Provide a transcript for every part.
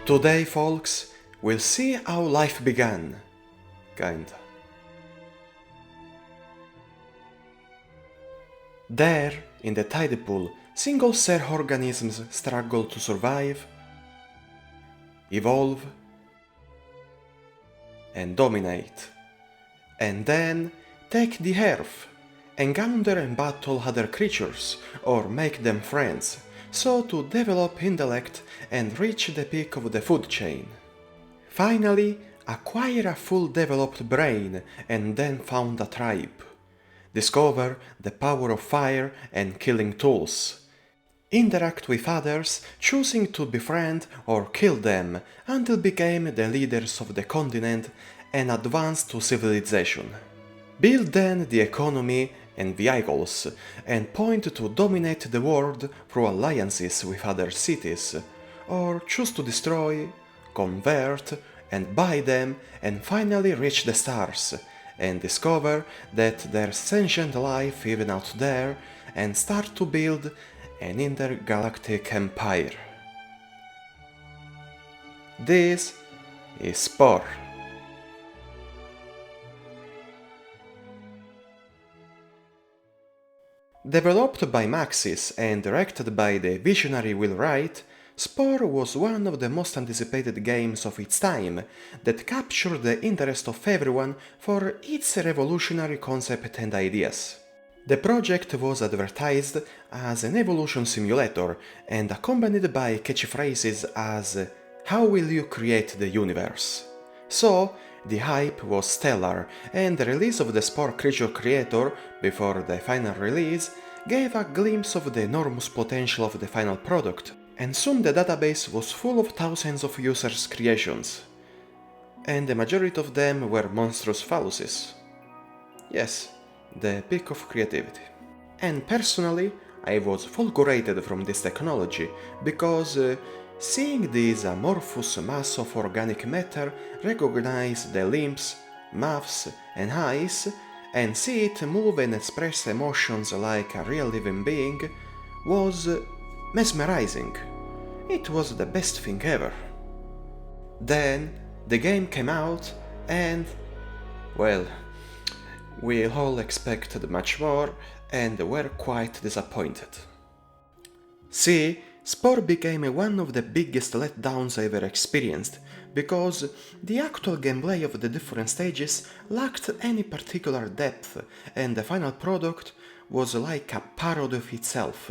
Today, folks, we'll see how life began. Kinda. There, in the tide pool, single-cell organisms struggle to survive, evolve, and dominate. And then take the earth, encounter and battle other creatures, or make them friends, so to develop intellect and reach the peak of the food chain. Finally, acquire a full developed brain and then found a tribe. Discover the power of fire and killing tools. Interact with others, choosing to befriend or kill them until became the leaders of the continent and advance to civilization. Build then the economy and vehicles, and point to dominate the world through alliances with other cities, or choose to destroy, convert, and buy them, and finally reach the stars, and discover that there's sentient life even out there, and start to build an intergalactic empire. This is Spore. Developed by Maxis and directed by the visionary Will Wright, Spore was one of the most anticipated games of its time that captured the interest of everyone for its revolutionary concept and ideas. The project was advertised as an evolution simulator and accompanied by catchphrases as "How will you create the universe?" So, the hype was stellar, and the release of the Spore Creature Creator before the final release gave a glimpse of the enormous potential of the final product, and soon the database was full of thousands of users' creations. And the majority of them were monstrous fallacies. Yes, the peak of creativity. And personally, I was fulgurated from this technology, because seeing this amorphous mass of organic matter recognize the limbs, mouths, and eyes, and see it move and express emotions like a real living being, was mesmerizing. It was the best thing ever. Then the game came out and, well, we all expected much more and were quite disappointed. See, Spore became one of the biggest letdowns I ever experienced, because the actual gameplay of the different stages lacked any particular depth, and the final product was like a parody of itself,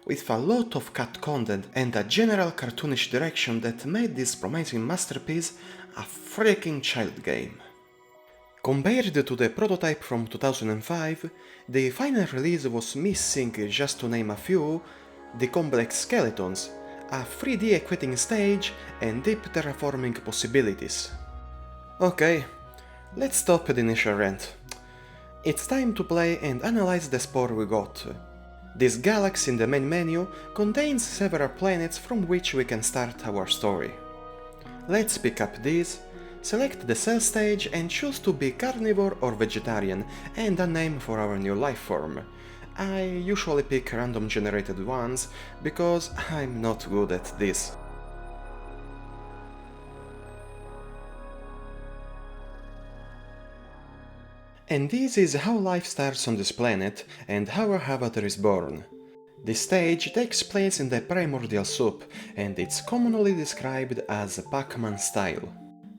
with a lot of cut content and a general cartoonish direction that made this promising masterpiece a freaking child game. Compared to the prototype from 2005, the final release was missing, just to name a few, the complex skeletons, a 3D equating stage, and deep terraforming possibilities. Okay, let's stop the initial rant. It's time to play and analyze the Spore we got. This galaxy in the main menu contains several planets from which we can start our story. Let's pick up these, select the cell stage and choose to be carnivore or vegetarian and a name for our new life form. I usually pick random generated ones, because I'm not good at this. And this is how life starts on this planet and how our avatar is born. This stage takes place in the primordial soup, and it's commonly described as Pac-Man style.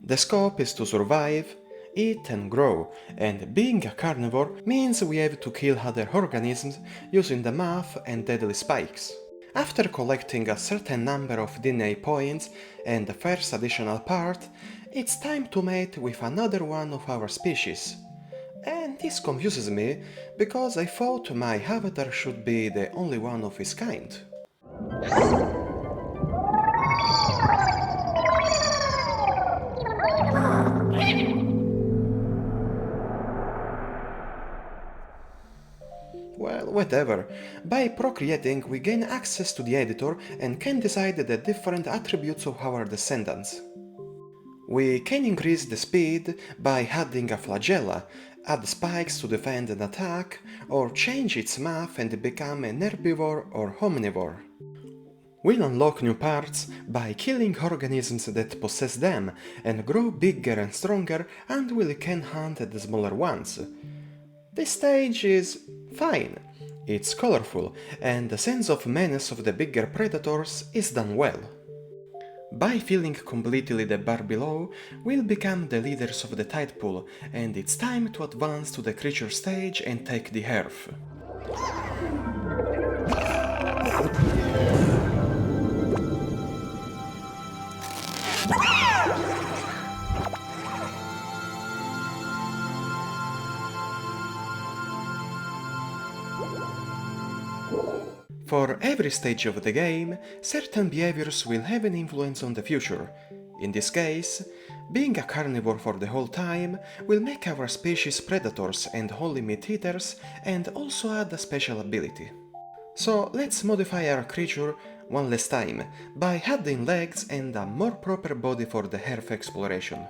The scope is to survive, eat and grow, and being a carnivore means we have to kill other organisms using the mouth and deadly spikes. After collecting a certain number of DNA points and the first additional part, it's time to mate with another one of our species. And this confuses me, because I thought my avatar should be the only one of his kind. Well, whatever. By procreating, we gain access to the editor and can decide the different attributes of our descendants. We can increase the speed by adding a flagella, add spikes to defend and attack, or change its math and become an herbivore or omnivore. We'll unlock new parts by killing organisms that possess them and grow bigger and stronger until we can hunt the smaller ones. This stage is fine. It's colorful, and the sense of menace of the bigger predators is done well. By filling completely the bar below, we'll become the leaders of the tide pool, and it's time to advance to the creature stage and take the earth. For every stage of the game, certain behaviors will have an influence on the future. In this case, being a carnivore for the whole time will make our species predators and only meat eaters and also add a special ability. So let's modify our creature one last time by adding legs and a more proper body for the earth exploration.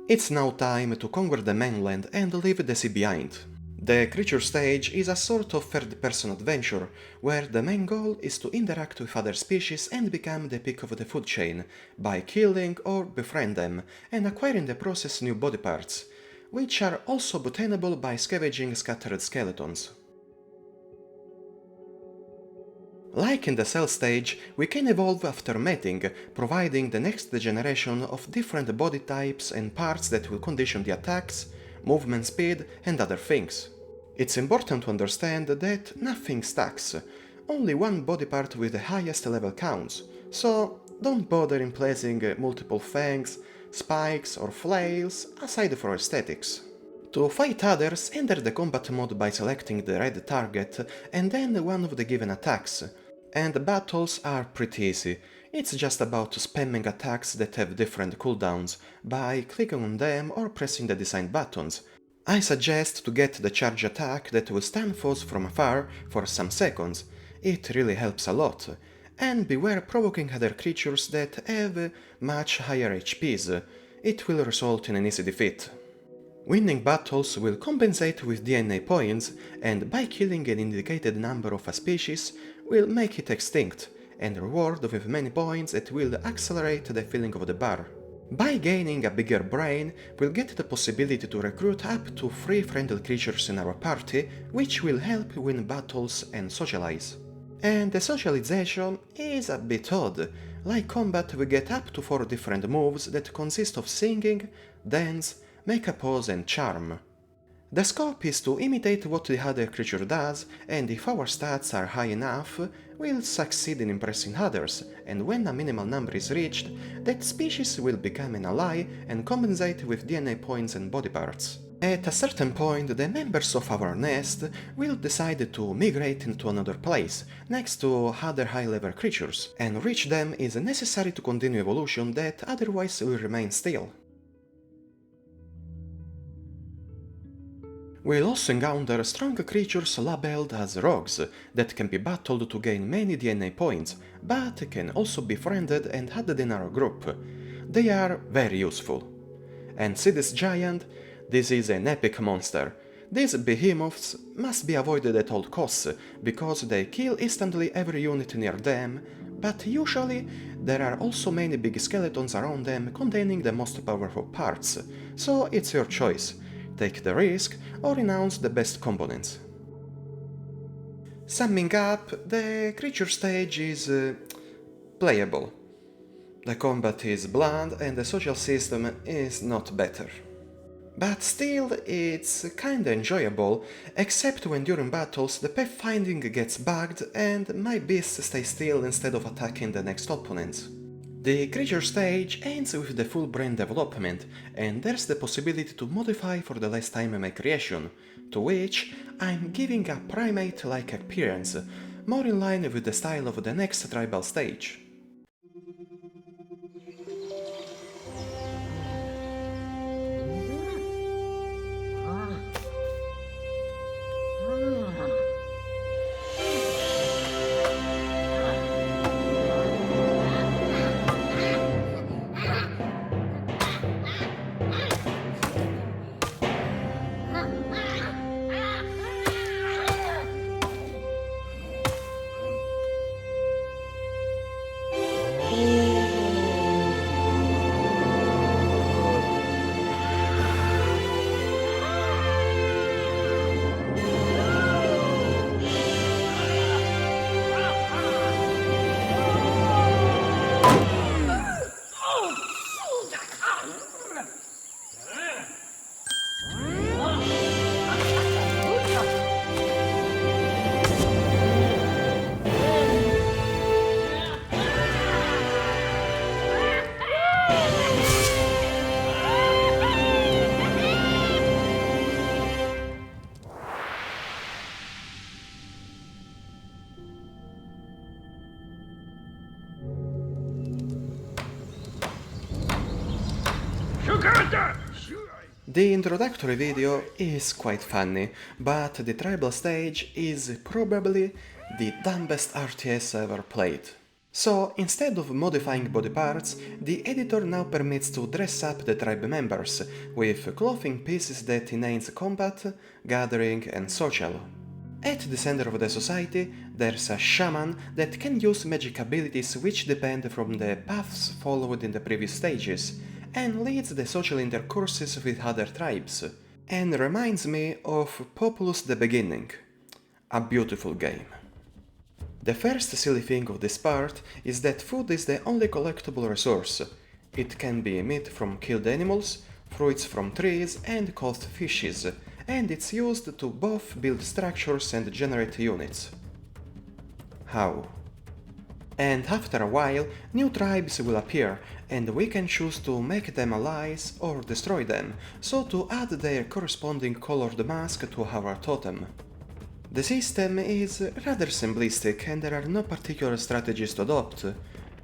It's now time to conquer the mainland and leave the sea behind. The creature stage is a sort of third-person adventure, where the main goal is to interact with other species and become the pick of the food chain, by killing or befriend them, and acquire in the process new body parts, which are also obtainable by scavenging scattered skeletons. Like in the cell stage, we can evolve after mating, providing the next generation of different body types and parts that will condition the attacks, movement speed and other things. It's important to understand that nothing stacks, only one body part with the highest level counts, so don't bother in placing multiple fangs, spikes or flails aside for aesthetics. To fight others, enter the combat mode by selecting the red target and then one of the given attacks. And battles are pretty easy, it's just about spamming attacks that have different cooldowns by clicking on them or pressing the design buttons. I suggest to get the charge attack that will stun foes from afar for some seconds, it really helps a lot. And beware provoking other creatures that have much higher HPs, it will result in an easy defeat. Winning battles will compensate with DNA points, and by killing an indicated number of a species will make it extinct, and reward with many points that will accelerate the filling of the bar. By gaining a bigger brain, we'll get the possibility to recruit up to 3 friendly creatures in our party, which will help win battles and socialize. And the socialization is a bit odd. Like combat, we get up to 4 different moves that consist of singing, dance, make a pose and charm. The scope is to imitate what the other creature does, and if our stats are high enough, we'll succeed in impressing others, and when a minimal number is reached, that species will become an ally and compensate with DNA points and body parts. At a certain point, the members of our nest will decide to migrate into another place, next to other high-level creatures, and reach them is necessary to continue evolution that otherwise will remain still. We'll also encounter strong creatures labeled as rogues that can be battled to gain many DNA points, but can also be friended and added in our group. They are very useful. And see this giant? This is an epic monster. These behemoths must be avoided at all costs, because they kill instantly every unit near them, but usually there are also many big skeletons around them containing the most powerful parts, so it's your choice. Take the risk or renounce the best components. Summing up, the creature stage is playable. The combat is bland and the social system is not better. But still, it's kinda enjoyable, except when during battles the pathfinding gets bugged and my beast stays still instead of attacking the next opponent. The creature stage ends with the full brain development, and there's the possibility to modify for the last time my creation, to which I'm giving a primate-like appearance, more in line with the style of the next tribal stage. The introductory video is quite funny, but the tribal stage is probably the dumbest RTS ever played. So, instead of modifying body parts, the editor now permits to dress up the tribe members with clothing pieces that enhance combat, gathering and social. At the center of the society, there's a shaman that can use magic abilities which depend from the paths followed in the previous stages, and leads the social intercourses with other tribes, and reminds me of Populous the Beginning. A beautiful game. The first silly thing of this part is that food is the only collectible resource. It can be meat from killed animals, fruits from trees and caught fishes, and it's used to both build structures and generate units. How? And after a while, new tribes will appear, and we can choose to make them allies or destroy them, so to add their corresponding colored mask to our totem. The system is rather simplistic and there are no particular strategies to adopt.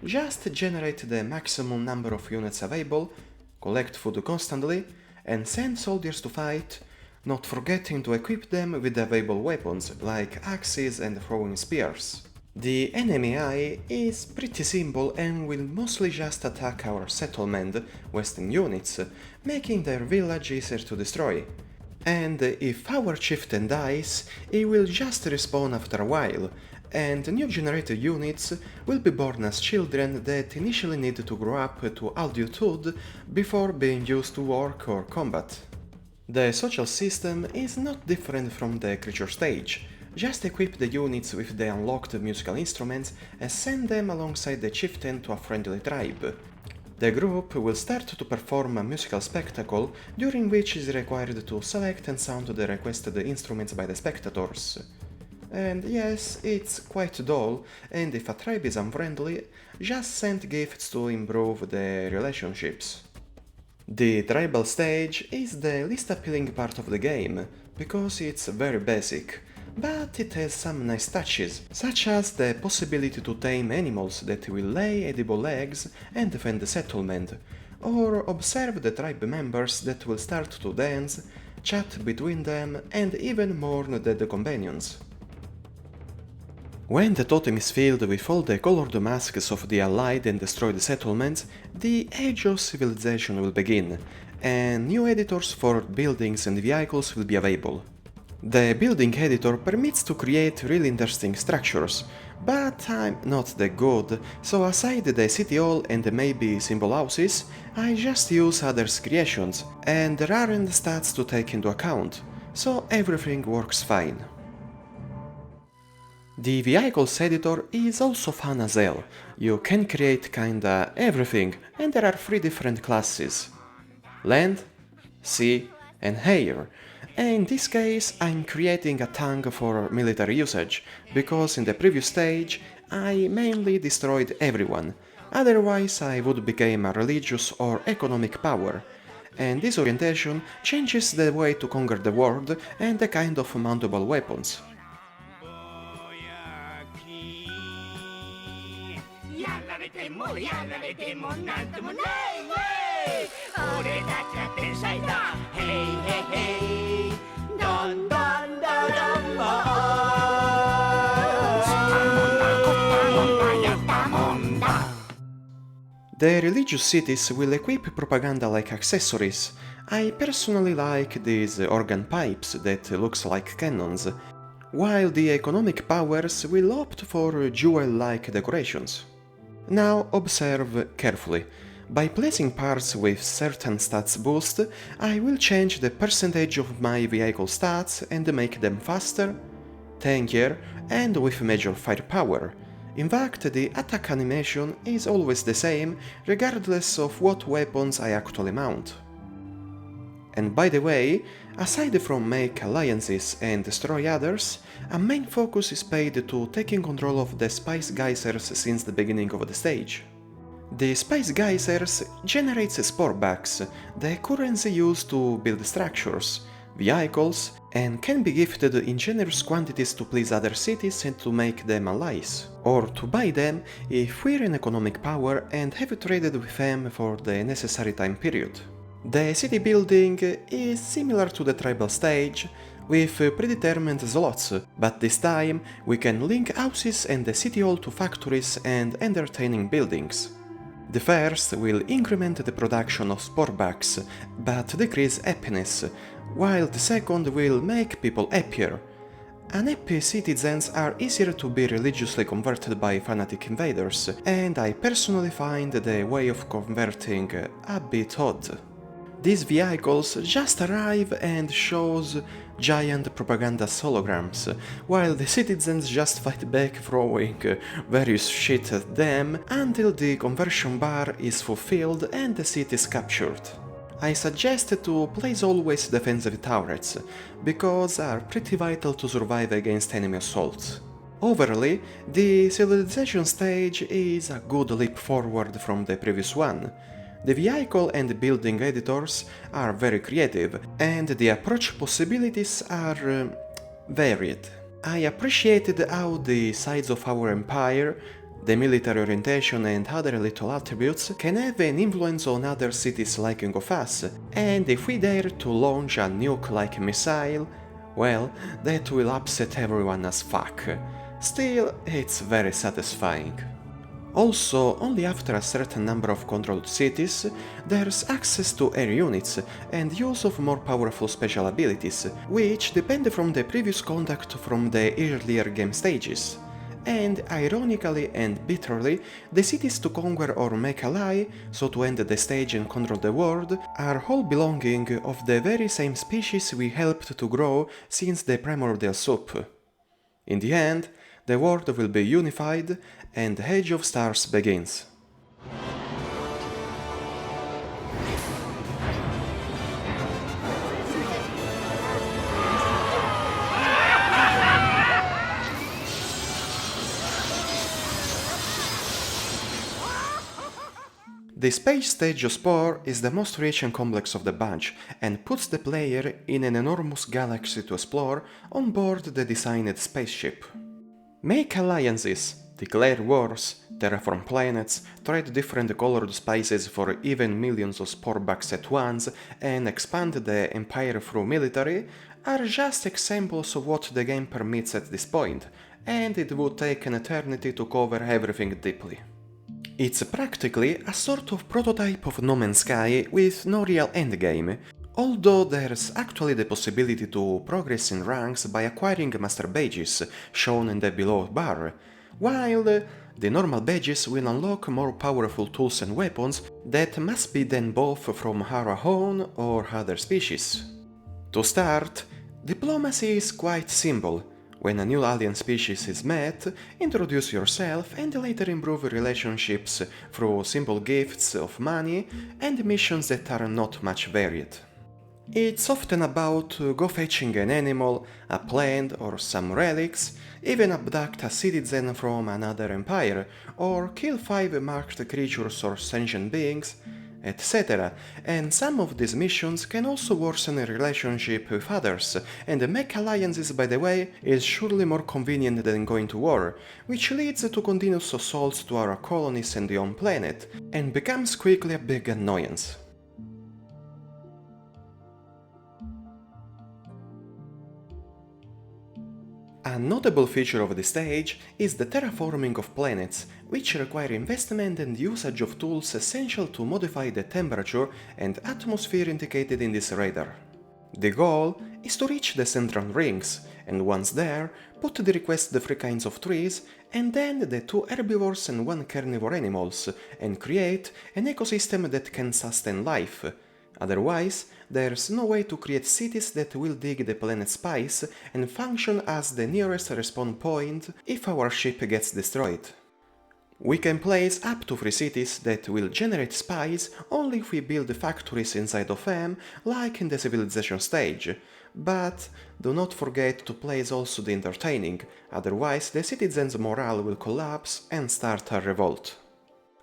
Just generate the maximum number of units available, collect food constantly, and send soldiers to fight, not forgetting to equip them with available weapons like axes and throwing spears. The enemy eye is pretty simple and will mostly just attack our settlement, western units, making their village easier to destroy. And if our chieftain dies, he will just respawn after a while, and new generated units will be born as children that initially need to grow up to adulthood before being used to work or combat. The social system is not different from the creature stage. Just equip the units with the unlocked musical instruments and send them alongside the chieftain to a friendly tribe. The group will start to perform a musical spectacle, during which is required to select and sound the requested instruments by the spectators. And yes, it's quite dull, and if a tribe is unfriendly, just send gifts to improve the relationships. The tribal stage is the least appealing part of the game, because it's very basic. But it has some nice touches, such as the possibility to tame animals that will lay edible eggs and defend the settlement, or observe the tribe members that will start to dance, chat between them, and even mourn dead companions. When the totem is filled with all the colored masks of the allied and destroyed settlements, the Age of Civilization will begin, and new editors for buildings and vehicles will be available. The building editor permits to create really interesting structures, but I'm not that good, so aside the city hall and maybe simple houses, I just use others' creations, and there aren't stats to take into account, so everything works fine. The vehicles editor is also fun as hell. You can create kinda everything, and there are 3 different classes: land, sea, and air. In this case, I'm creating a tank for military usage, because in the previous stage I mainly destroyed everyone, Otherwise, I would become a religious or economic power, and this orientation changes the way to conquer the world and the kind of mountable weapons. やられてもやられてもなんともないわい俺たちは天才だヘイヘイヘイどんどんどんどんもうやったもんだ The religious cities will equip propaganda like accessories. I personally like these organ pipes that looks like cannons, while the economic powers will opt for jewel-like decorations. Now observe carefully. By placing parts with certain stats boost, I will change the percentage of my vehicle stats and make them faster, tankier, and with major firepower. In fact, the attack animation is always the same, regardless of what weapons I actually mount. And by the way, aside from make alliances and destroy others, a main focus is paid to taking control of the Spice Geysers since the beginning of the stage. The Spice Geysers generates spore bugs, the currency used to build structures, vehicles, and can be gifted in generous quantities to please other cities and to make them allies, or to buy them if we're in economic power and have traded with them for the necessary time period. The city building is similar to the tribal stage, with predetermined slots, but this time we can link houses and the city hall to factories and entertaining buildings. The first will increment the production of spore bugs, but decrease happiness, while the second will make people happier. Unhappy citizens are easier to be religiously converted by fanatic invaders, and I personally find the way of converting a bit odd. These vehicles just arrive and shows giant propaganda holograms, while the citizens just fight back throwing various shit at them until the conversion bar is fulfilled and the city is captured. I suggest to place always defensive turrets, because are pretty vital to survive against enemy assaults. Overall, the civilization stage is a good leap forward from the previous one. The vehicle and building editors are very creative, and the approach possibilities are varied. I appreciated how the size of our empire, the military orientation and other little attributes can have an influence on other cities liking of us, and if we dare to launch a nuke-like missile, well, that will upset everyone as fuck. Still, it's very satisfying. Also, only after a certain number of controlled cities, there's access to air units and use of more powerful special abilities, which depend from the previous conduct from the earlier game stages. And ironically and bitterly, the cities to conquer or make ally, so to end the stage and control the world, are all belonging of the very same species we helped to grow since the primordial soup. In the end, the world will be unified and the Age of Stars begins. The space stage of Spore is the most rich and complex of the bunch, and puts the player in an enormous galaxy to explore on board the designed spaceship. Make alliances, declare wars, terraform planets, trade different colored spices for even millions of spore bugs at once, and expand the empire through military are just examples of what the game permits at this point, and it would take an eternity to cover everything deeply. It's practically a sort of prototype of No Man's Sky with no real endgame, although there's actually the possibility to progress in ranks by acquiring master badges, shown in the below bar, while the normal badges will unlock more powerful tools and weapons that must be then both from our own or other species. To start, diplomacy is quite simple. When a new alien species is met, introduce yourself and later improve relationships through simple gifts of money and missions that are not much varied. It's often about go fetching an animal, a plant, or some relics, even abduct a citizen from another empire, or kill 5 marked creatures or sentient beings, etc. And some of these missions can also worsen a relationship with others, and make alliances, by the way, is surely more convenient than going to war, which leads to continuous assaults to our colonies and the home planet, and becomes quickly a big annoyance. A notable feature of the stage is the terraforming of planets, which require investment and usage of tools essential to modify the temperature and atmosphere indicated in this radar. The goal is to reach the central rings, and once there, put the request the 3 kinds of trees, and then the 2 herbivores and 1 carnivore animals, and create an ecosystem that can sustain life. Otherwise, there's no way to create cities that will dig the planet's spice and function as the nearest respawn point if our ship gets destroyed. We can place up to 3 cities that will generate spice only if we build factories inside of them, like in the civilization stage. But do not forget to place also the entertaining, otherwise the citizens' morale will collapse and start a revolt.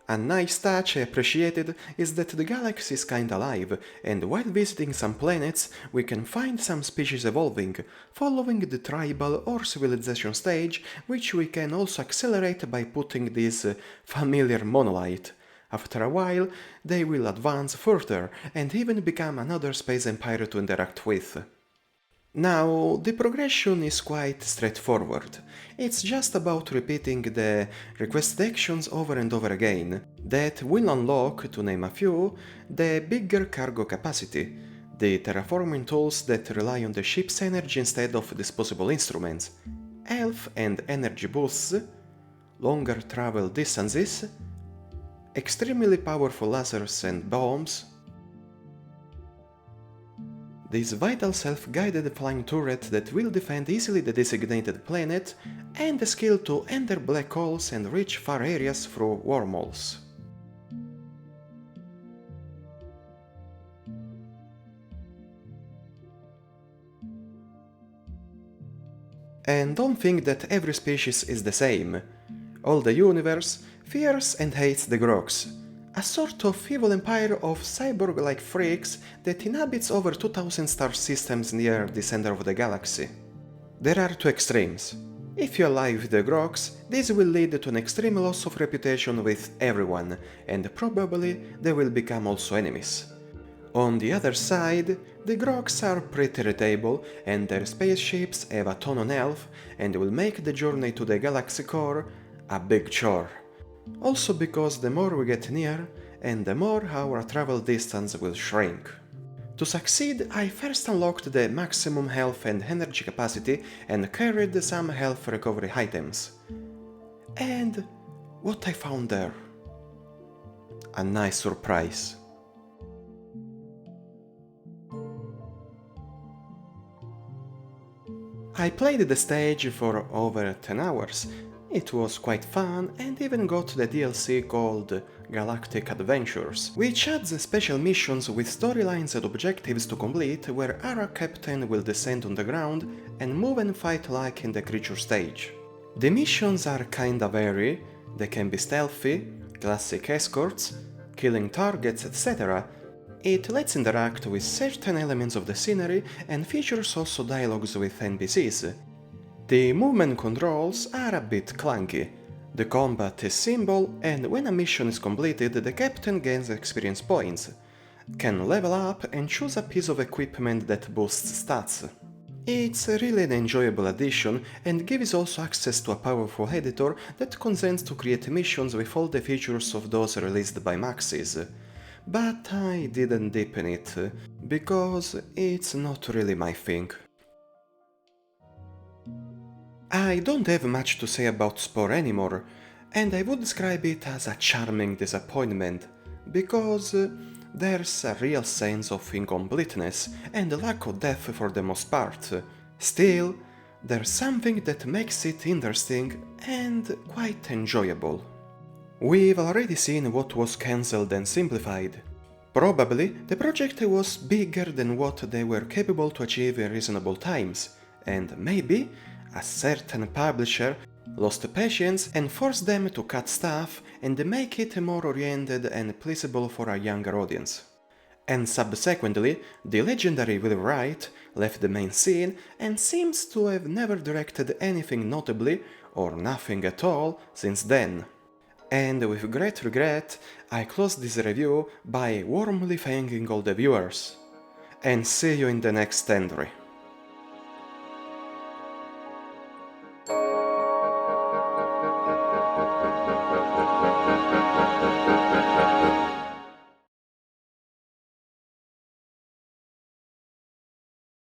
A nice touch I appreciated is that the galaxy is kinda alive, and while visiting some planets we can find some species evolving, following the tribal or civilization stage, which we can also accelerate by putting this familiar monolith. After a while, they will advance further and even become another space empire to interact with. Now, the progression is quite straightforward. It's just about repeating the requested actions over and over again, that will unlock, to name a few, the bigger cargo capacity, the terraforming tools that rely on the ship's energy instead of disposable instruments, health and energy boosts, longer travel distances, extremely powerful lasers and bombs, this vital self-guided flying turret that will defend easily the designated planet, and the skill to enter black holes and reach far areas through wormholes. And don't think that every species is the same. All the universe fears and hates the Grogs, a sort of evil empire of cyborg-like freaks that inhabits over 2000 star systems near the center of the galaxy. There are 2 extremes. If you ally with the Grogs, this will lead to an extreme loss of reputation with everyone, and probably they will become also enemies. On the other side, the Grogs are pretty irritable, and their spaceships have a ton of health, and will make the journey to the galaxy core a big chore. Also because the more we get near, and the more our travel distance will shrink. To succeed, I first unlocked the maximum health and energy capacity and carried some health recovery items. And what I found there? A nice surprise. I played the stage for over 10 hours. It was quite fun and even got the DLC called Galactic Adventures, which adds special missions with storylines and objectives to complete where our captain will descend on the ground and move and fight like in the creature stage. The missions are kinda vary, they can be stealthy, classic escorts, killing targets, etc. It lets interact with certain elements of the scenery and features also dialogues with NPCs. The movement controls are a bit clunky. The combat is simple, and when a mission is completed, the captain gains experience points, can level up and choose a piece of equipment that boosts stats. It's really an enjoyable addition and gives also access to a powerful editor that consents to create missions with all the features of those released by Maxis. But I didn't deepen it, because it's not really my thing. I don't have much to say about Spore anymore, and I would describe it as a charming disappointment, because there's a real sense of incompleteness and lack of depth for the most part. Still, there's something that makes it interesting and quite enjoyable. We've already seen what was cancelled and simplified. Probably the project was bigger than what they were capable to achieve in reasonable times, and maybe a certain publisher lost patience and forced them to cut stuff and make it more oriented and pleasable for a younger audience. And subsequently, the legendary Will Wright left the main scene and seems to have never directed anything notably, or nothing at all, since then. And with great regret, I close this review by warmly thanking all the viewers. And see you in the next entry.